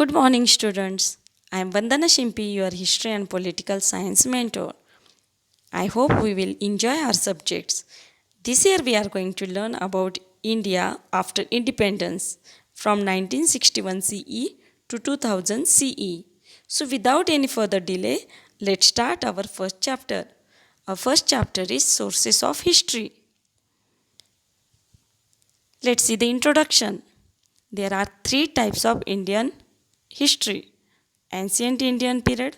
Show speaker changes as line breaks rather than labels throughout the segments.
Good morning, students. I am Vandana Shimpi, your history and political science mentor. I hope we will enjoy our subjects. This year, we are going to learn about India after independence from 1961 CE to 2000 CE. So, without any further delay, let's start our first chapter. Our first chapter is Sources of History. Let's see the introduction. There are three types of Indian history: ancient Indian period,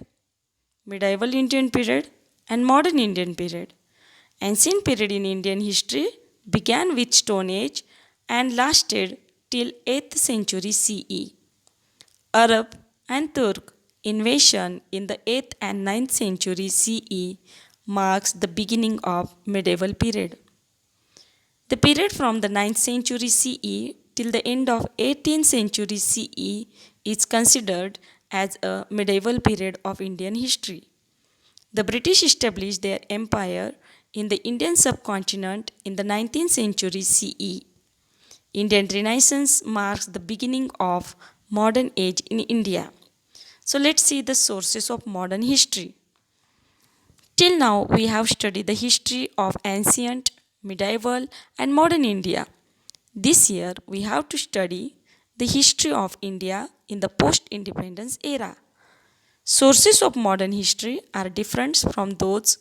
medieval Indian period, and modern Indian period. Ancient period in Indian history began with Stone Age and lasted till 8th century CE. Arab and Turk invasion in the 8th and 9th century CE marks the beginning of medieval period. The period from the 9th century CE till the end of 18th century CE is considered as a medieval period of Indian history. The British established their empire in the Indian subcontinent in the 19th century CE. Indian Renaissance marks the beginning of modern age in India. So let's see the sources of modern history. Till now, we have studied the history of ancient, medieval, and modern India. This year, we have to study the history of India in the post-independence era. Sources of modern history are different from those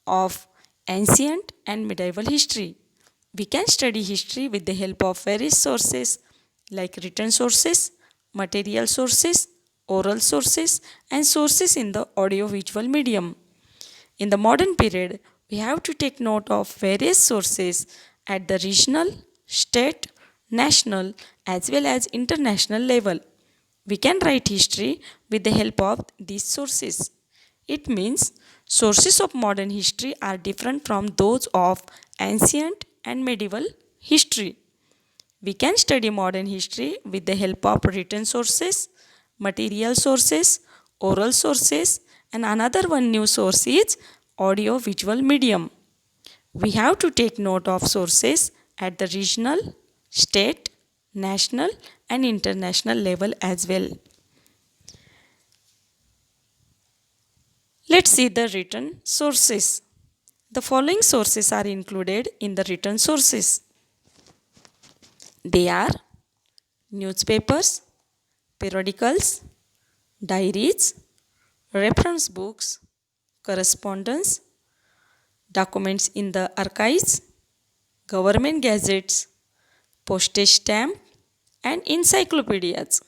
of ancient and medieval history. We can study history with the help of various sources like written sources, material sources, oral sources, and sources in the audiovisual medium. In the modern period, we have to take note of various sources at the regional, state, national, as well as international level. We can write history with the help of these sources. It means sources of modern history are different from those of ancient and medieval history. We can study modern history with the help of written sources, material sources, oral sources, and another one new source is audio visual medium. We have to take note of sources at the regional, state, national, and international level as well. Let's see the written sources. The following sources are included in the written sources. They are newspapers, periodicals, diaries, reference books, correspondence, documents in the archives, government gazettes, postage stamp, and encyclopedias.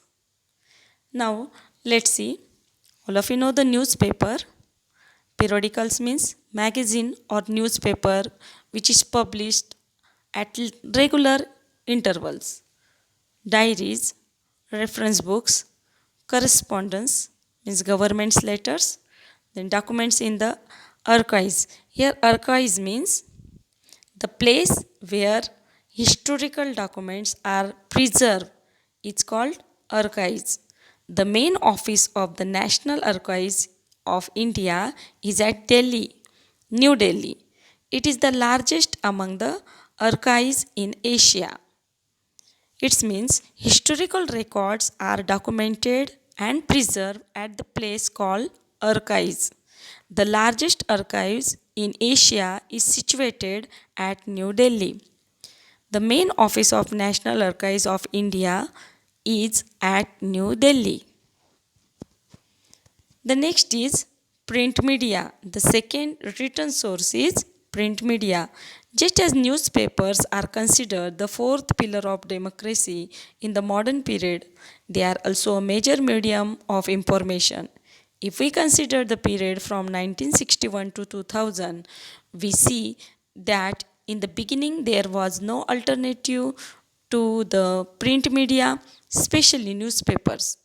Now, let's see. All of you know the newspaper. Periodicals means magazine or newspaper which is published at regular intervals. Diaries, reference books, correspondence means government's letters, then documents in the archives. Here archives means the place where historical documents are preserved. It's called archives. The main office of the National Archives of India is at Delhi, New Delhi. It is the largest among the archives in Asia. It means historical records are documented and preserved at the place called archives. The largest archives in Asia is situated at New Delhi. The main office of National Archives of India is at New Delhi. The next is print media. The second written source is print media. Just as newspapers are considered the fourth pillar of democracy in the modern period, they are also a major medium of information. If we consider the period from 1961 to 2000, we see that in the beginning there was no alternative to the print media, especially newspapers.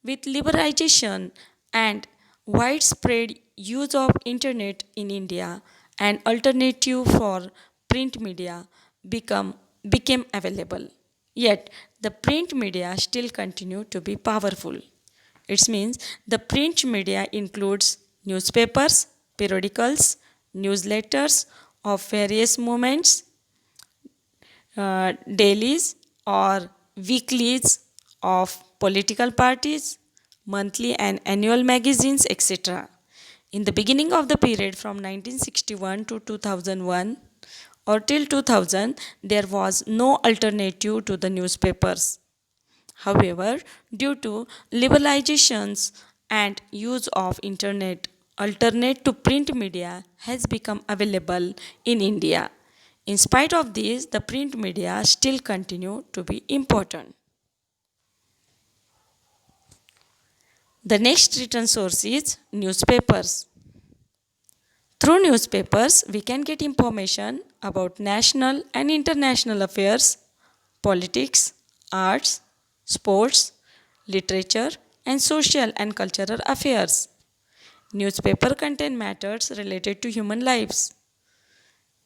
With liberalization and widespread use of internet in India, an alternative for print media became available. Yet the print media still continue to be powerful. It means the print media includes newspapers, periodicals, newsletters of various movements, dailies or weeklies of political parties, monthly and annual magazines, etc. In the beginning of the period from 1961 to 2001 or till 2000, there was no alternative to the newspapers. However, due to liberalizations and use of internet, alternate to print media has become available in India. In spite of this, the print media still continue to be important. The next written source is newspapers. Through newspapers, we can get information about national and international affairs, politics, arts, sports, literature, and social and cultural affairs. Newspaper contain matters related to human lives.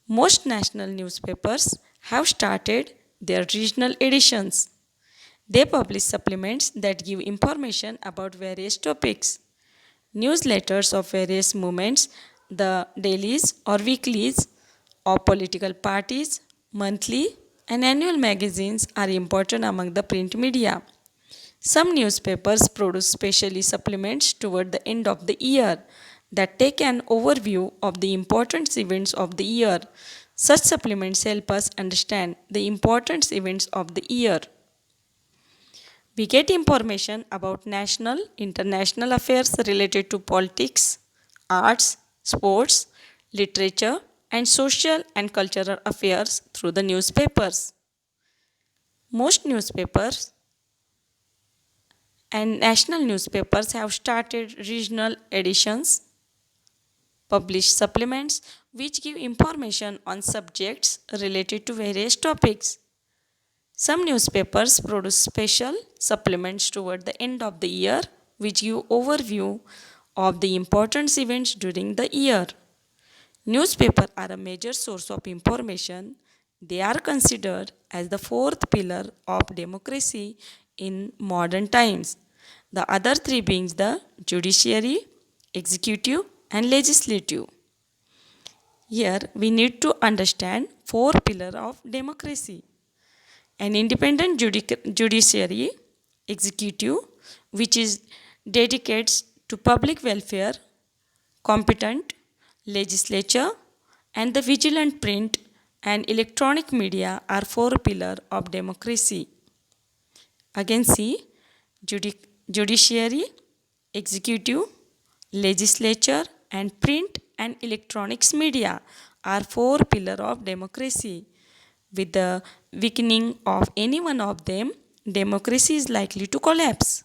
Most national newspapers have started their regional editions. They publish supplements that give information about various topics. Newsletters of various movements, the dailies or weeklies of political parties, monthly and annual magazines are important among the print media. Some newspapers produce specially supplements toward the end of the year that take an overview of the important events of the year. Such supplements help us understand the important events of the year. We get information about national, international affairs related to politics, arts, sports, literature, and social and cultural affairs through the newspapers. Most newspapers and national newspapers have started regional editions, publish supplements which give information on subjects related to various topics. Some newspapers produce special supplements toward the end of the year which give overview of the important events during the year. Newspapers are a major source of information. They are considered as the fourth pillar of democracy in modern times. The other three being the judiciary, executive, and legislative. Here we need to understand four pillars of democracy. An independent judiciary, executive, which is dedicated to public welfare, competent legislature, and the vigilant print and electronic media are four pillars of democracy. Again see, judiciary, executive, legislature, and print and electronics media are four pillars of democracy. With the weakening of any one of them, democracy is likely to collapse.